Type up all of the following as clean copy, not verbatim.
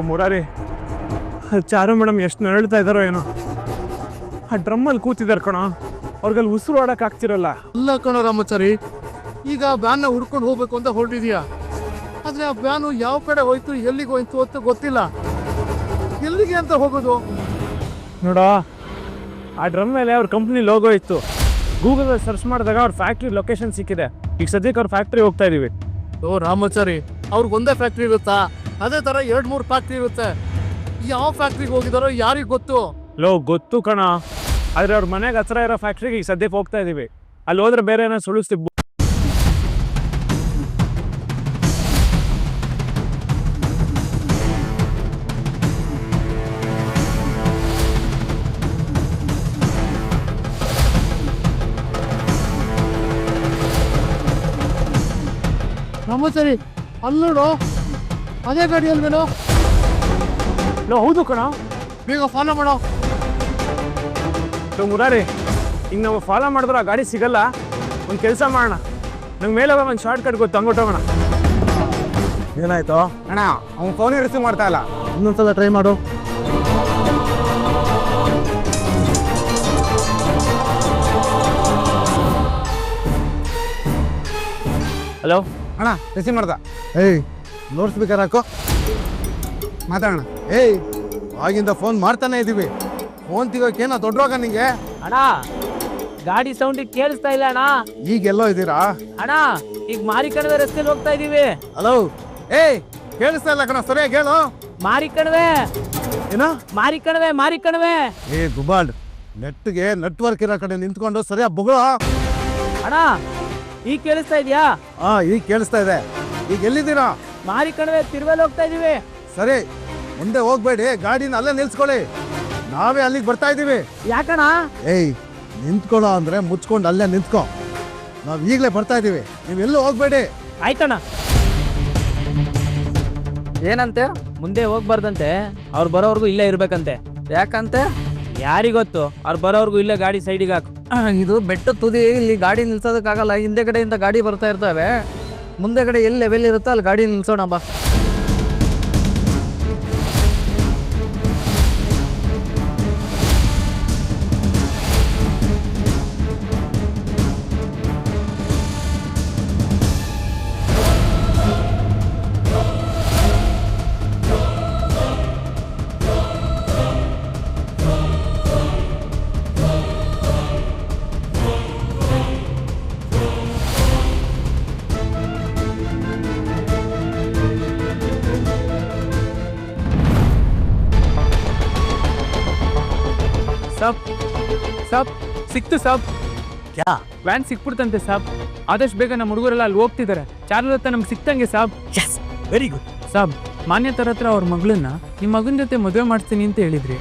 ಮುರಾರಿ, ಚಾರು madam ಎಷ್ಟು ನರಳ್ತಾ ಇದ್ದಾರೋ ಏನೋ. ಆ ಡ್ರಮ್ಮಲ್ಲಿ ಕೂತಿದ್ದಾರೆ ಕಣೋ, ಅವ್ರಿಗಲ್ಲಿ ಉಸಿರು ಆಡಕ್ ಆಗ್ತಿರಲ್ಲ. ಅಲ್ಲ ಕಣೋ ರಾಮಾಚಾರಿ, ಈಗ ವ್ಯಾನ್ನ ಹುಡ್ಕೊಂಡು ಹೋಗ್ಬೇಕು ಅಂತ ಹೊರಟಿದ್ಯಾ. ಆದ್ರೆ ಆ ವ್ಯಾನು ಯಾವ ಕಡೆ ಹೋಯ್ತು, ಎಲ್ಲಿಗೆ ಹೋಯ್ತು ಅಂತ ಗೊತ್ತಿಲ್ಲ. ಎಲ್ಲಿಗೆ ಅಂತ ಹೋಗೋದು? ನೋಡೋ, ಆ ಡ್ರಮ್ ಮೇಲೆ ಅವ್ರ ಕಂಪ್ನಿ ಲೋಗೋ ಇತ್ತು. ಗೂಗಲಲ್ಲಿ ಸರ್ಚ್ ಮಾಡಿದಾಗ ಅವ್ರ ಫ್ಯಾಕ್ಟ್ರಿ ಲೊಕೇಶನ್ ಸಿಕ್ಕಿದೆ. ಈಗ ಸದ್ಯಕ್ಕೆ ಅವ್ರ ಫ್ಯಾಕ್ಟ್ರಿ ಹೋಗ್ತಾ ಇದೀವಿ. ಓ ರಾಮಾಚಾರಿ, ಅವ್ರಿಗೊಂದೇ ಫ್ಯಾಕ್ಟ್ರಿ ಇರುತ್ತಾ? ಅದೇ ತರ 2-3 ಫ್ಯಾಕ್ಟ್ರಿ ಇರುತ್ತೆ. ಯಾವ ಫ್ಯಾಕ್ಟ್ರಿಗೆ ಹೋಗಿದಾರೋ ಯಾರಿಗ್ ಗೊತ್ತು? ಗೊತ್ತು ಕಣ, ಆದ್ರೆ ಅವ್ರ ಮನೆಗೆ ಹತ್ರ ಇರೋ ಫ್ಯಾಕ್ಟ್ರಿಗೆ ಈಗ ಸದ್ಯಕ್ಕೆ ಹೋಗ್ತಾ ಇದೀವಿ. ಅಲ್ಲಿ ಹೋದ್ರೆ ಬೇರೆ ಏನೋ ಸುಳಿಸ್ತೀವಿ. ರಾಮಾಚಾರಿ, ಅಲ್ಲಿ ನೋಡು, ಅದೇ ಗಾಡಿ ಅಲ್ವೇನೋ? ಹೌದು ಕಣ, ಬೇಗ ಫಾಲೋ ಮಾಡೋ. ಮುರಾರಿ, ಈಗ ನಾವು ಫಾಲೋ ಮಾಡಿದ್ರೆ ಆ ಗಾಡಿ ಸಿಗಲ್ಲ. ಒಂದು ಕೆಲಸ ಮಾಡೋಣ, ನಂಗೆ ಮೇಲೆ ಒಂದು ಶಾರ್ಟ್ ಕಟ್ ಗೊತ್ತು, ಹಂಗೊಟ್ಟೋಗೋಣ. ಏನಾಯ್ತು ಅಣ್ಣ? ಅವ್ನು ಫೋನೇ ರಿಸೀವ್ ಮಾಡ್ತಾ ಇಲ್ಲ. ಇನ್ನೊಂದ್ಸಲ ಟ್ರೈ ಮಾಡು. ಹಲೋ ಅಣ್ಣ, ರಿಸೀವ್ ಮಾಡ್ದ. ಏಯ್, ಲೌಡ್ ಸ್ಪೀಕರ್ ಹಾಕೋ, ಮಾತಾಡೋಣ. ಏಯ್, ಆಗಿಂದ ಫೋನ್ ಮಾಡ್ತಾನೆ ಇದೀವಿ. ಫೋನ್ ತೆಗೋಕೇನ ದೊಡ್ಡ ರೋಗ ನಿಂಗೆ? ಅಣ್ಣ, ಗಾಡಿ ಸೌಂಡ್ ಕೇಳಿಸ್ತಾ ಇಲ್ಲ ಅಣ್ಣ. ಈಗೆಲ್ಲೋ ಇದ್ದೀರಾ ಅಣ್ಣ, ಈಗ ಮಾರಿಕಣವೆ ರಸ್ತೆಯಲ್ಲಿ ಹೋಗ್ತಾ ಇದೀವಿ. ಹಲೋ, ಏಯ್ ಕೇಳಿಸ್ತಾ ಇಲ್ಲ ಕಣ, ಸರಿಯಾಗಿ ಹೇಳು. ಮಾರಿಕಣವೆ, ಏನೋ ಮಾರಿಕಣವೆ. ಏ ಗುಬಾಲ್ಡ್, ನೆಟ್ಗೆ ನೆಟ್ವರ್ಕ್ ಇರೋ ಕಡೆ ನಿಂತ್ಕೊಂಡು ಸರಿಯಾಗಿ ಬೊಗಳ. ಅಣ್ಣ, ಈಗ ಕೇಳಿಸ್ತಾ ಇದೆಯಾ? ಈಗ ಕೇಳಿಸ್ತಾ ಇದೆ. ಈಗ ಎಲ್ಲಿದ್ದೀರಾ? ಮಾರಿಕಣವೆ ತಿರುವಲ್ಲಿ ಹೋಗ್ತಾ ಇದೀವಿ. ಸರಿ, ಮುಂದೆ ಹೋಗ್ಬೇಡಿ, ಗಾಡಿನ ಅಲ್ಲೇ ನಿಲ್ಸ್ಕೊಳ್ಳಿ. ನಾವೇ ಅಲ್ಲಿಗೆ ಬರ್ತಾ ಇದೀವಿ. ಯಾಕಣ್ಣ? ಏಯ್, ನಿಂತ್ಕೊಳ್ಳೋ ಅಂದ್ರೆ ಮುಚ್ಕೊಂಡು ಅಲ್ಲೇ ನಿಂತ್ಕೊ. ನಾವ್ ಈಗಲೇ ಬರ್ತಾ ಇದೀವಿ, ನೀವೆಲ್ಲೂ ಹೋಗ್ಬೇಡಿ. ಆಯ್ತಣ್ಣ. ಏನಂತೆ? ಮುಂದೆ ಹೋಗ್ಬಾರ್ದಂತೆ, ಅವ್ರು ಬರೋವರೆಗೂ ಇಲ್ಲೇ ಇರ್ಬೇಕಂತೆ. ಯಾಕಂತೆ? ಯಾರಿಗೊತ್ತು, ಅವ್ರು ಬರೋವರೆಗೂ ಇಲ್ಲೇ ಗಾಡಿ ಸೈಡಿಗೆ ಹಾಕು. ಇದು ಬೆಟ್ಟ ತುದಿ, ಇಲ್ಲಿ ಗಾಡಿ ನಿಲ್ಸೋದಕ್ಕಾಗಲ್ಲ. ಹಿಂದೆ ಕಡೆಯಿಂದ ಗಾಡಿ ಬರ್ತಾ ಇರ್ತವೆ. ಮುಂದೆ ಕಡೆ ಎಲ್ಲಿ ಲೆವೆಲ್ ಇರುತ್ತೋ ಅಲ್ಲಿ ಗಾಡಿ ನಿಲ್ಸೋಣ ಬಾ. ಸಾಬ್ ಸಿಕ್ತು ಸಾಬ್. ಕ್ಯಾ ವ್ಯಾನ್ ಸಿಕ್ಬಿಡ್ತಂತೆ ಸಾಬ್. ಆದಷ್ಟು ಬೇಗ ನಮ್ಮ ಹುಡುಗರೆಲ್ಲ ಅಲ್ಲಿ ಹೋಗ್ತಿದ್ದಾರೆ. ಚಾರುಲತಾ ನಮ್ಗೆ ಸಿಕ್ತಂಗೆ ಸಾಬ್. ವೆರಿ ಗುಡ್ ಸಾಬ್, ಮಾನ್ಯತರ ಹತ್ರ ಅವ್ರ ಮಗಳನ್ನ ನಿಮ್ಮ ಮಗನ ಜೊತೆ ಮದುವೆ ಮಾಡ್ತೀನಿ ಅಂತ ಹೇಳಿದ್ರಿ.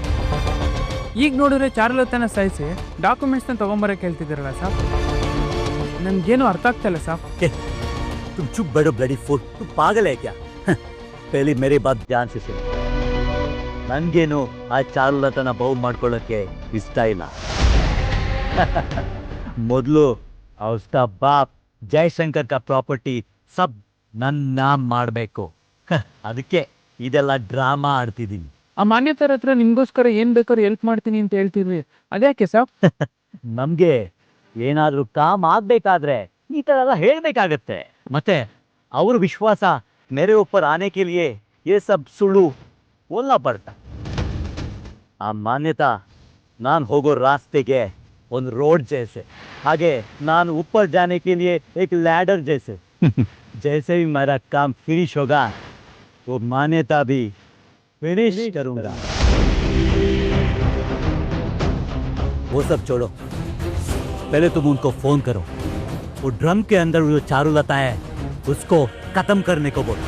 ಈಗ ನೋಡಿದ್ರೆ ಚಾರುಲತಾನ ಸಾಯಿಸಿ ಡಾಕ್ಯುಮೆಂಟ್ಸ್ನ ತೊಗೊಂಬರಕ್ಕೆ ಹೇಳ್ತಿದ್ದೀರಲ್ಲ ಸಾಬ್. ನನ್ಗೇನು ಅರ್ಥ ಆಗ್ತಾ ಇಲ್ಲ ಸಾಬ್. तुम चुप बैठो ब्लडी फूल, तुम पागल है क्या? पहले मेरी बात ध्यान से सुनो. नन्गेनु आ ಚಾರುಲತನ ಬಹು ಮಾಡ್ಕೊಳ್ಳೋಕೆ ಇಷ್ಟ ಇಲ್ಲ. ಮೊದಲು उसका बाप जयशंकर का प्रॉपर्टी सब ನನ್ನ ನಾಮ ಮಾಡಬೇಕು. ಅದಕ್ಕೆ ಇದೆಲ್ಲ ಡ್ರಾಮಾ ಆಡ್ತಿದ್ದೀನಿ. ಆ ಮಾನ್ಯತರ ಹತ್ರ ನಿಮ್ಗೋಸ್ಕರ ಏನ್ ಬೇಕಾದ್ರೂ ಹೆಲ್ಪ್ ಮಾಡ್ತೀನಿ ಅಂತ ಹೇಳ್ತಿದ್ವಿ, ಅದ್ಯಾಕೆ ಸಾಬ್? ನಮಗೆ ಏನಾದರೂ ಕಾಮ್ ಆಗಬೇಕಾದ್ರೆ ಈ ಥರ ಎಲ್ಲ ಹೇಳಬೇಕಾಗತ್ತೆ. ಮತ್ತೆ ಅವ್ರ ವಿಶ್ವಾಸ मेरे ऊपर आने के लिए ये सब सुಳ್ಳು बोलना पड़ता. ಆ ಮಾನ್ಯತಾ ನಾನು ಹೋಗೋ रास्तेಗೆ ಒಂದು रोड जैसे, आगे ನಾನು ऊपर जाने के लिए एक लैडर जैसे. जैसे ही मेरा काम फिनिश होगा वो मान्यता भी फिनिश करूँगा. वो सब छोड़ो, पहले तुम उनको फोन करो. वो ड्रम के अंदर जो चारुलता है उसको खत्म करने को बोल.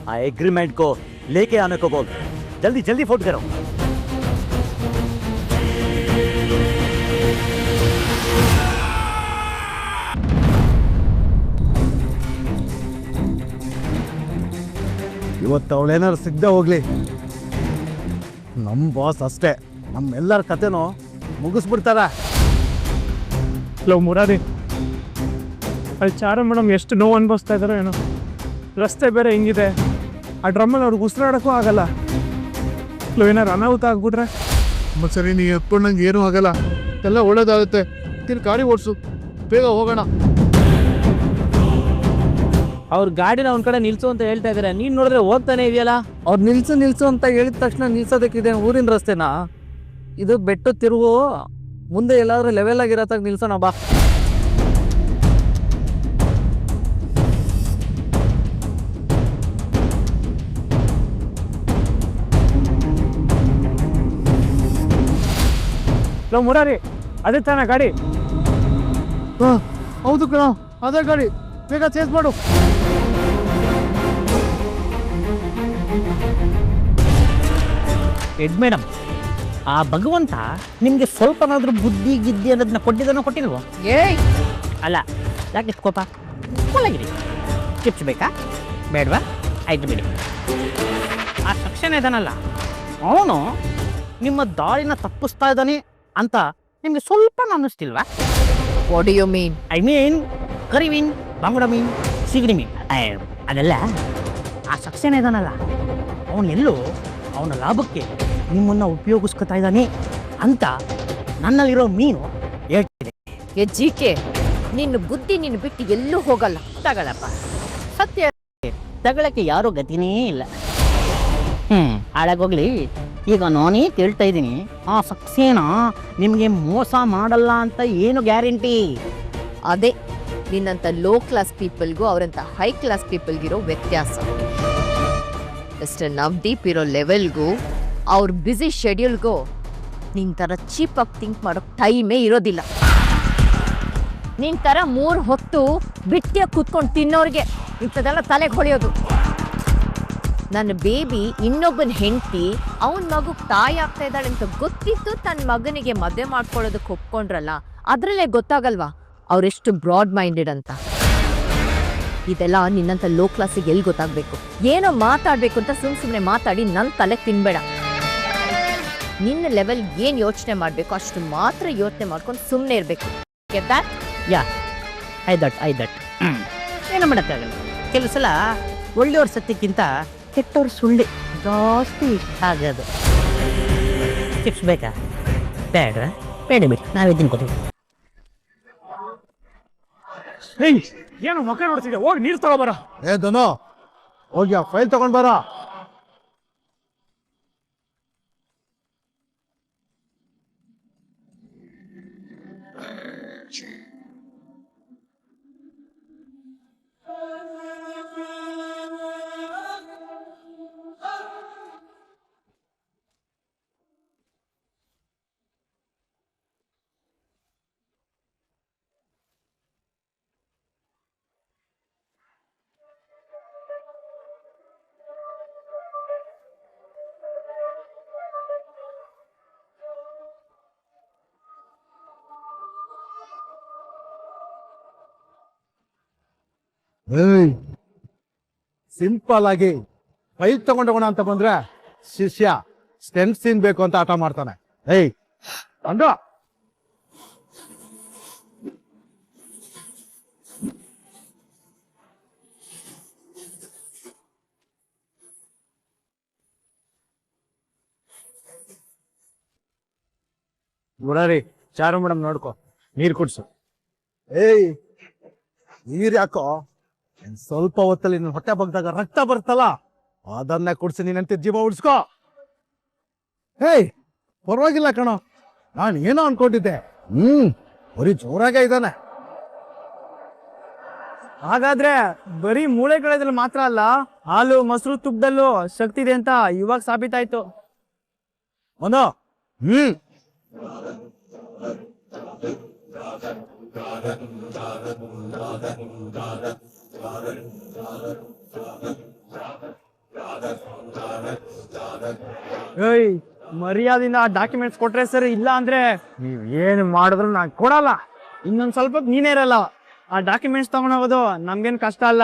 आ एग्रीमेंट को लेके आने को बोल. जल्दी जल्दी फोन करो. ಇವತ್ತು ಅವಳೇನಾದ್ರು ಸಿಗದೆ ಹೋಗ್ಲಿ, ನಮ್ಮ ಬಾಸ್ ಅಷ್ಟೇ ನಮ್ಮೆಲ್ಲರ ಕತೆನೂ ಮುಗಿಸ್ಬಿಡ್ತಾರ. ಲೋ ಮುರಾರಿ, ಅಲ್ಲಿ ಚಾರು ಮೇಡಮ್ ಎಷ್ಟು ನೋವು ಅನುಭವಿಸ್ತಾ ಇದ್ದಾರೋ ಏನೋ. ರಸ್ತೆ ಬೇರೆ ಹಿಂಗಿದೆ, ಆ ಡ್ರಮ್ಮಲ್ಲಿ ಅವ್ರಿಗೆ ಉಸಿರಾಡೋಕ್ಕೂ ಆಗಲ್ಲ. ಏನಾರು ಅನಾಹುತ ಆಗ್ಬಿಟ್ರೆ? ಸರಿ, ನೀ ಎತ್ಕೊಂಡಂಗೆ ಏನೂ ಆಗಲ್ಲ, ಎಲ್ಲ ಒಳ್ಳೇದಾಗುತ್ತೆ. ಗಾಡಿ ಓಡಿಸು, ಬೇಗ ಹೋಗೋಣ. ಅವ್ರ ಗಾಡಿನ ಒಂದ್ ಕಡೆ ನಿಲ್ಸು ಅಂತ ಹೇಳ್ತಾ ಇದಾರೆ, ನೀನ್ ನೋಡಿದ್ರೆ ಹೋಗ್ತಾನೆ ಇದೆಯಲ್ಲ. ಅವ್ರು ನಿಲ್ಸು ಅಂತ ಹೇಳಿದ ತಕ್ಷಣ ನಿಲ್ಸೋದಕ್ಕಿದೆ ಊರಿನ ರಸ್ತೆನಾ? ಇದು ಬೆಟ್ಟು ತಿರುವು, ಮುಂದೆ ಎಲ್ಲಾದ್ರೂ ಲೆವೆಲ್ ಆಗಿರತ್ತಾಗ ನಿಲ್ಸೋಣ ಬಾ. ಮುರಾರಿ, ಅದೇ ತಾನ ಗಾಡಿ? ಹೌದು ಕಣ, ಅದೇ ಗಾಡಿ, ಬೇಗ ಚೇಂಜ್ ಮಾಡು. ಹೆಡ್ ಮೇಡಮ್, ಆ ಭಗವಂತ ನಿಮ್ಗೆ ಸ್ವಲ್ಪನಾದ್ರೂ ಬುದ್ಧಿ ಗಿದ್ದಿ ಅನ್ನೋದನ್ನ ಕೊಟ್ಟಿಲ್ವೋ? ಏಯ್, ಅಲ್ಲ, ಯಾಕೆ ಇಷ್ಟು ಕೋಪ? ಕೂಲಾಗಿರಿ. ಚಿಪ್ಸ್ ಬೇಕಾ ಬೇಡವಾ? ಆಯ್ತು ಬಿಡಿ. ಆ ಸಕ್ಷನ್ ಇದಾನಲ್ಲ, ಅವನು ನಿಮ್ಮ ದಾರಿನ ತಪ್ಪಿಸ್ತಾ ಇದ್ದಾನೆ ಅಂತ ನಿಮ್ಗೆ ಸ್ವಲ್ಪ ಅನ್ನಿಸ್ತಿಲ್ವಾ? What do you mean? I mean ಕರಿ ಮೀನ್, ಬಾಂಗುಡ ಮೀನ್, ಸಿಗಡಿ ಮೀನ್, ಅದೆಲ್ಲ. ಆ ಸಕ್ಷನ್ ಇದಾನಲ್ಲ, ಅವನು ಎಲ್ಲೋ ಅವನ ಲಾಭಕ್ಕೆ ನಿಮ್ಮನ್ನ ಉಪಯೋಗಿಸ್ಕೊತಾ ಇದ್ದಾನೆ ಅಂತ ನನ್ನಲ್ಲಿರೋ ಮೀನು ಹೇಳ್ತಿದೆ. ಏ ಜಿಕೆ, ನಿನ್ನ ಬುದ್ಧಿ ನಿನ್ನ ಬಿಟ್ಟು ಎಲ್ಲೂ ಹೋಗಲ್ಲ. ತಗಳಪ್ಪ, ಸತ್ಯ ತಗಳಕ್ಕೆ ಯಾರೋ ಗತಿನೇ ಇಲ್ಲ. ಹಾಳಾಗೋಗ್ಲಿ. ಈಗ ನಾನೇ ಕೇಳ್ತಾ ಇದ್ದೀನಿ, ಆ ಸಕ್ಸೇನ ನಿಮಗೆ ಮೋಸ ಮಾಡಲ್ಲ ಅಂತ ಏನು ಗ್ಯಾರಂಟಿ? ಅದೇ ನಿನ್ನಂತ ಲೋ ಕ್ಲಾಸ್ ಪೀಪಲ್ಗೂ ಅವರಂತ ಹೈ ಕ್ಲಾಸ್ ಪೀಪಲ್ಗಿರೋ ವ್ಯತ್ಯಾಸ. ಮಿಸ್ಟರ್ ನವದೀಪ್ ಇರೋ ಲೆವೆಲ್ಗೂ ಅವ್ರ ಬ್ಯುಸಿ ಶೆಡ್ಯೂಲ್ಗೂ ನಿನ್ ಥರ ಚೀಪಾಗಿ ಥಿಂಕ್ ಮಾಡೋಕೆ ಟೈಮೇ ಇರೋದಿಲ್ಲ. ನಿನ್ ಥರ 3 ಹೊತ್ತು ಬಿಟ್ಟಿಯಾಗಿ ಕೂತ್ಕೊಂಡು ತಿನ್ನೋರಿಗೆ ಇಂಥದ್ದೆಲ್ಲ ತಲೆಗೆ ಹೊಳೆಯೋದು. ನನ್ನ ಬೇಬಿ ಇನ್ನೊಬ್ಬನ ಹೆಂಡತಿ ಅವನ ಮಗು ತಾಯಿ ಆಗ್ತಾ ಇದ್ದಾಳೆ ಅಂತ ಗೊತ್ತಿತ್ತು ತನ್ನ ಮಗನಿಗೆ ಮದುವೆ ಮಾಡ್ಕೊಳ್ಳೋದಕ್ಕೆ ಒಪ್ಕೊಂಡ್ರಲ್ಲ, ಅದರಲ್ಲೇ ಗೊತ್ತಾಗಲ್ವಾ ಅವರೆಷ್ಟು ಬ್ರಾಡ್ ಮೈಂಡೆಡ್ ಅಂತ. ಇದೆಲ್ಲ ನಿನ್ನಂತ ಲೋ ಕ್ಲಾಸಿಗೆ ಎಲ್ಲಿ ಗೊತ್ತಾಗಬೇಕು? ಏನೋ ಮಾತಾಡಬೇಕು ಅಂತ ಸುಮ್ಮನೆ ಮಾತಾಡಿ ನನ್ನ ತಲೆ ತಿನ್ಬೇಡ. ನಿನ್ನ ಲೆವೆಲ್ ಏನು ಯೋಚನೆ ಮಾಡಬೇಕು ಅಷ್ಟು ಮಾತ್ರ ಯೋಚನೆ ಮಾಡ್ಕೊಂಡು ಸುಮ್ಮನೆ ಇರಬೇಕು. ಯಾ, ಐ ದಟ್ ಏನು ಮಾಡೋಕ್ಕಾಗಲ್ಲ. ಕೆಲವು ಸಲ ಒಳ್ಳೆಯವ್ರ ಸತ್ಯಕ್ಕಿಂತ ಕೆಟ್ಟವ್ರ ಸುಳ್ಳಿ ಜಾಸ್ತಿ ಇಷ್ಟ ಆಗೋದು. ಚಿಪ್ಸ್ ಬೇಕಾ ಬೇಡ ಬಿಡಿ, ನಾವಿದ್ದೀನಿ ಕೊಡ್ತೀವಿ. ಏನು ಮುಖ ನೋಡ್ತಿದ್ದೆ? ಹೋಗಿ ನೀರು ತಗೋಬರ. ಧನು, ಹೋಗಿ ಆ ಫೈಲ್ ತಗೊಂಡ್ ಬರ. ಸಿಂಪಲ್ ಆಗಿ ಫೈಲ್ ತಗೊಂಡೋಗೋಣ ಅಂತ ಬಂದ್ರೆ ಶಿಷ್ಯ ಸ್ಟೆನ್ಸ್ ಸೀನ್ ಬೇಕು ಅಂತ ಆಟ ಮಾಡ್ತಾನೆ. ಅಂದ ಮುರಾರಿ, ಚಾರು ಮೇಡಮ್ ನೋಡ್ಕೊ, ನೀರು ಕುಡ್ಸು. ನೀರ್ ಯಾಕೋ? ಸ್ವಲ್ಪ ಹೊತ್ತಲ್ಲಿ ನಿನ್ನ ಹೊಟ್ಟೆ ಬಗ್ದಾಗ ರಕ್ತ ಬರ್ತಲ್ಲ, ಅದನ್ನೇ ಕುಡ್ಸಿ ನೀನಂತೆ ಜೀವ ಉಳಿಸ್ಕೋ. ಪರವಾಗಿಲ್ಲ ಕಣೋ, ನಾನು ಏನೋ ಅನ್ಕೊಂಡಿದ್ದೆ. ಬರೀ ಜೋರಾಗೆ ಇದ್ದಾನೆ. ಹಾಗಾದ್ರೆ ಬರೀ ಮೂಳೆಗಳಲ್ಲಿ ಮಾತ್ರ ಅಲ್ಲ, ಹಾಲು ಮೊಸರು ತುಪ್ಪದಲ್ಲೂ ಶಕ್ತಿ ಇದೆ ಅಂತ ಇವಾಗ ಸಾಬೀತಾಯ್ತು. ಅವನು ಮರ್ಯಾದಿಂದ ಡಾಕ್ಯುಮೆಂಟ್ಸ್ ಕೊಟ್ರೆ ಸರಿ, ಇಲ್ಲ ಅಂದ್ರೆ ನೀವ್ ಏನು ಮಾಡಿದ್ರು ನಾನು ಕೊಡಲ್ಲ. ಇನ್ನೊಂದ್ ಸ್ವಲ್ಪ ನೀನೇ ಇರಲ್ಲ. ಆ ಡಾಕ್ಯುಮೆಂಟ್ಸ್ ತಗೊಂಡೋಗೋದು ನಮ್ಗೇನ್ ಕಷ್ಟ ಅಲ್ಲ.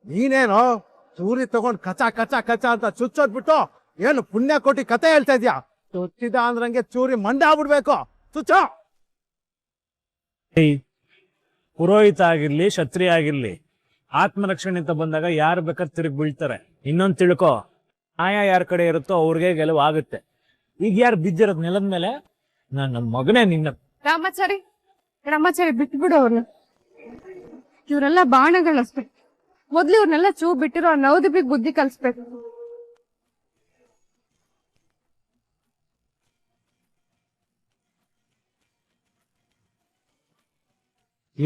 ನೀನೇನೋ ಚೂರಿ ತಗೊಂಡ್ ಕಚ ಕಚ ಕಚ ಅಂತ ಚುಚ್ಚೋದ್ಬಿಟ್ಟು ಏನು ಪುಣ್ಯ ಕೋಟಿ ಕತೆ ಹೇಳ್ತಾ ಇದ್ಯಾ? ಚುಚ್ಚಿದ ಅಂದ್ರಂಗೆ ಚೂರಿ ಮಂಡೆ ಆಗ್ಬಿಡ್ಬೇಕು. ಚುಚ್ಚೋ. ಪುರೋಹಿತ ಆಗಿರ್ಲಿ, ಕ್ಷತ್ರಿಯ ಆಗಿರ್ಲಿ, ಆತ್ಮರಕ್ಷಣೆ ಅಂತ ಬಂದಾಗ ಯಾರು ಬೇಕಾದ್ರೆ ತಿರುಗಿ ಬೀಳ್ತಾರೆ. ಇನ್ನೊಂದು ತಿಳ್ಕೊ, ನ್ಯಾಯ ಯಾರ ಕಡೆ ಇರುತ್ತೋ ಅವ್ರಿಗೆ ಗೆಲುವು ಆಗುತ್ತೆ. ಈಗ ಯಾರು ಬಿದ್ದಿರೋದು ನೆಲದ ಮೇಲೆ, ನನ್ನ ಮಗನೇ ನಿನ್ನ. ರಾಮಾಚಾರಿ ಬಿಟ್ಬಿಡು ಅವ್ರನ್ನ. ಇವರೆಲ್ಲ ಬಾಣಗಳಷ್ಟೇ. ಮೊದ್ಲು ಇವ್ರನ್ನೆಲ್ಲ ಚೂ ಬಿಟ್ಟಿರೋ ನವದೀಪಿಗೆ ಬುದ್ಧಿ ಕಲಿಸ್ಬೇಕು.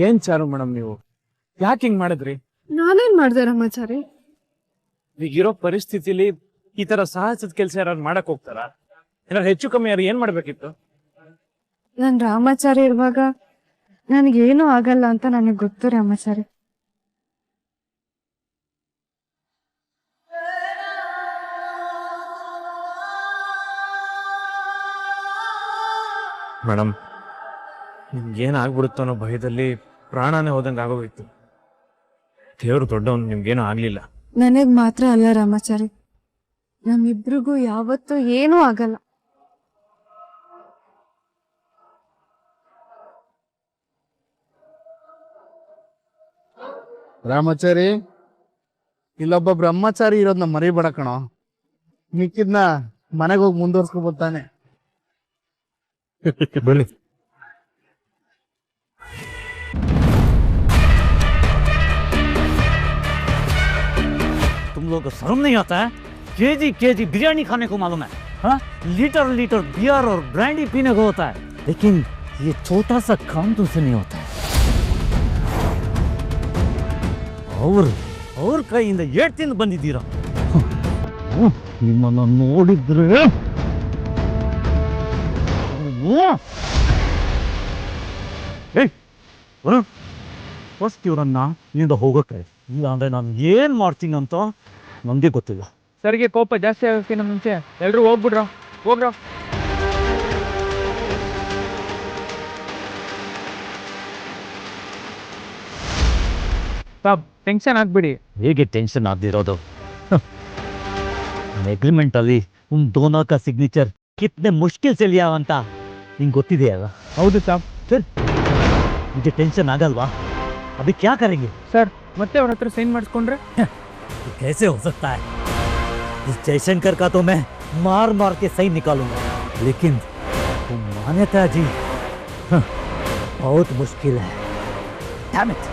ಏನ್ ಚಾರು ಮೇಡಮ್ ನೀವು ಯಾಕೆ ಹಿಂಗ್ ಮಾಡಿದ್ರಿ? ನಾನೇನ್ ಮಾಡ್ದೆ ರಾಮಾಚಾರಿ? ಈಗಿರೋ ಪರಿಸ್ಥಿತಿಲಿ ಈ ತರ ಸಾಹಸದ ಕೆಲಸ ಯಾರು ಮಾಡಕ್ ಹೋಗ್ತಾರ? ಏನಾದ್ರು ಹೆಚ್ಚು ಕಮ್ಮಿ ಯಾರು ಏನ್ ಮಾಡ್ಬೇಕಿತ್ತು? ನಾನ್ ರಾಮಾಚಾರಿ ಇರುವಾಗ ನನ್ಗೇನು ಆಗಲ್ಲ ಅಂತ ನನಗ್ ಗೊತ್ತು ರಾಮಾಚಾರಿ. ಮೇಡಮ್, ನಿಮ್ಗೇನ್ ಆಗ್ಬಿಡುತ್ತೋ ಅನ್ನೋ ಭಯದಲ್ಲಿ ಪ್ರಾಣನೇ ಹೋದಂಗೆ ಆಗೋಗಿತ್ತು. ದೇವ್ರು ದೊಡ್ಡವನು, ನಿಮ್ಗೇನು ಆಗ್ಲಿಲ್ಲ. ನನಗ್ ಮಾತ್ರ ಅಲ್ಲ ರಾಮಾಚಾರಿ, ನಮ್ಮಿಬ್ರಿಗೂ ಯಾವತ್ತೂ ಏನೂ ಆಗಲ್ಲ. ರಾಮಾಚಾರಿ, ಇಲ್ಲೊಬ್ಬ ಬ್ರಹ್ಮಚಾರಿ ಇರೋದನ್ನ ಮರಿಬೇಡ ಕಣೋ. ಮಿಕ್ಕಿದ್ನ ಮನೆಗೆ ಹೋಗಿ ಮುಂದುವರ್ಸ್ಕೊಬೋತಾನೆ. ಬನ್ನಿ. तुम लोग को शर्म नहीं आता है? केजी बिरयानी खाने को मालूम है, हाँ? लीटर बियर और ब्रांडी पीने को होता है, लेकिन ये छोटा सा काम तुमसे नहीं होता है. ಅವ್ರ ಕೈಯಿಂದ ಏಟ್ ತಿಂದು ಬಂದಿದ್ದೀರಾ? ನಿಮ್ಮನ್ನು ನೋಡಿದ್ರೆ ಫಸ್ಟ್ ಇವರನ್ನ ಇಲ್ಲಿಂದ ಹೋಗೋಕೆ, ಇಲ್ಲ ಅಂದ್ರೆ ನಾನು ಏನ್ ಮಾಡ್ತೀನಿ ಅಂತ ನಮ್ಗೆ ಗೊತ್ತಿಲ್ಲ. ಸರ್ಗೆ ಕೋಪ ಜಾಸ್ತಿ ಆಗೋಕ್ಕಿಂತ ಮುಂಚೆ ಎಲ್ರು ಹೋಗ್ಬಿಡ್ರೋ. ಸಾಬ್, ಟೆನ್ಷನ್ ಆಗ್ಬಿಡಿ. ಹೇಗೆ ಟೆನ್ಷನ್ ಆಗದಿರೋದು? एग्रीमेंट ಅಲ್ಲಿ उन दोनों का सिग्नेचर कितने मुश्किल से लिया ಅಂತ ನಿಂಗೆ ಗೊತ್ತಿದೆಯಲ್ಲ? ಹೌದು ಸಾಬ್. ಸರ್, मुझे टेंशन ಆಗಲ್ವಾ? अभी क्या करेंगे? ಸರ್, ಮತ್ತೆ ಅವ್ರ ಹತ್ರ ಸೈನ್ ಮಾಡಿಸ್ಕೊಂಡ್ರೆ? कैसे हो सकता है? इस जयशंकर का तो मैं मार के सही निकालूंगा, लेकिन वो मान्यता जी बहुत मुश्किल है. Damn it!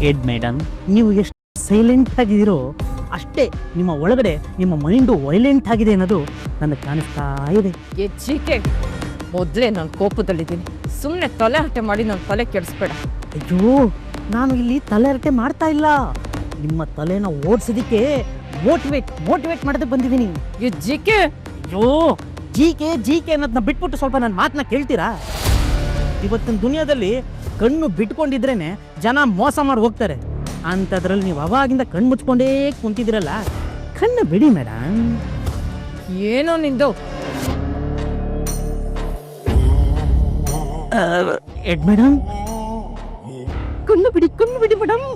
ಎಡ್ ಮೇಡಮ್, ನೀವು ಎಷ್ಟು ಸೈಲೆಂಟ್ ಆಗಿದ್ದೀರೋ ಅಷ್ಟೇ ನಿಮ್ಮ ಒಳಗಡೆ ನಿಮ್ಮ ಮೈಂಡು ವೈಲೆಂಟ್ ಆಗಿದೆ ಅನ್ನೋದು ನನಗೆ ಕಾಣಿಸ್ತಾ ಇದೆ. ಎಜ್ಜಿಕೆ, ಮೊದಲೇ ನಾನು ಕೋಪದಲ್ಲಿದ್ದೀನಿ. ಸುಮ್ಮನೆ ತಲೆ ಹರಟೆ ಮಾಡಿ ನನ್ನ ತಲೆ ಕೆಡಿಸ್ಬೇಡ. ಅಯ್ಯೋ, ನಾನು ಇಲ್ಲಿ ತಲೆ ಹರಟೆ ಮಾಡ್ತಾ ಇಲ್ಲ. ನಿಮ್ಮ ತಲೆನ ಓಡಿಸೋದಕ್ಕೆ ಮೋಟಿವೇಟ್ ಮಾಡೋದಕ್ಕೆ ಬಂದಿದ್ದೀನಿ. ಎಜ್ಜಿಕೆ, ಅಯ್ಯೋ, ಜಿ ಕೆ ಅನ್ನೋದನ್ನ ಬಿಟ್ಬಿಟ್ಟು ಸ್ವಲ್ಪ ನನ್ನ ಮಾತನ್ನ ಕೇಳ್ತೀರಾ? ಇವತ್ತಿನ ದುನಿಯಾದಲ್ಲಿ ಕಣ್ಣು ಬಿಟ್ಕೊಂಡಿದ್ರೇನೆ ಜನ ಮೋಸ ಮಾಡಿ ಹೋಗ್ತಾರೆ. ಅಂಥದ್ರಲ್ಲಿ ನೀವು ಅವಾಗಿಂದ ಕಣ್ಣು ಮುಚ್ಕೊಂಡೇ ಕುಂತಿದ್ದೀರಲ್ಲ, ಕಣ್ಣು ಬಿಡಿ ಮೇಡಮ್. ಏನೋ ನಿಂದು? ಎಡ್ ಮೇಡಮ್, ಕಣ್ಣು ಬಿಡಿ ಮೇಡಮ್.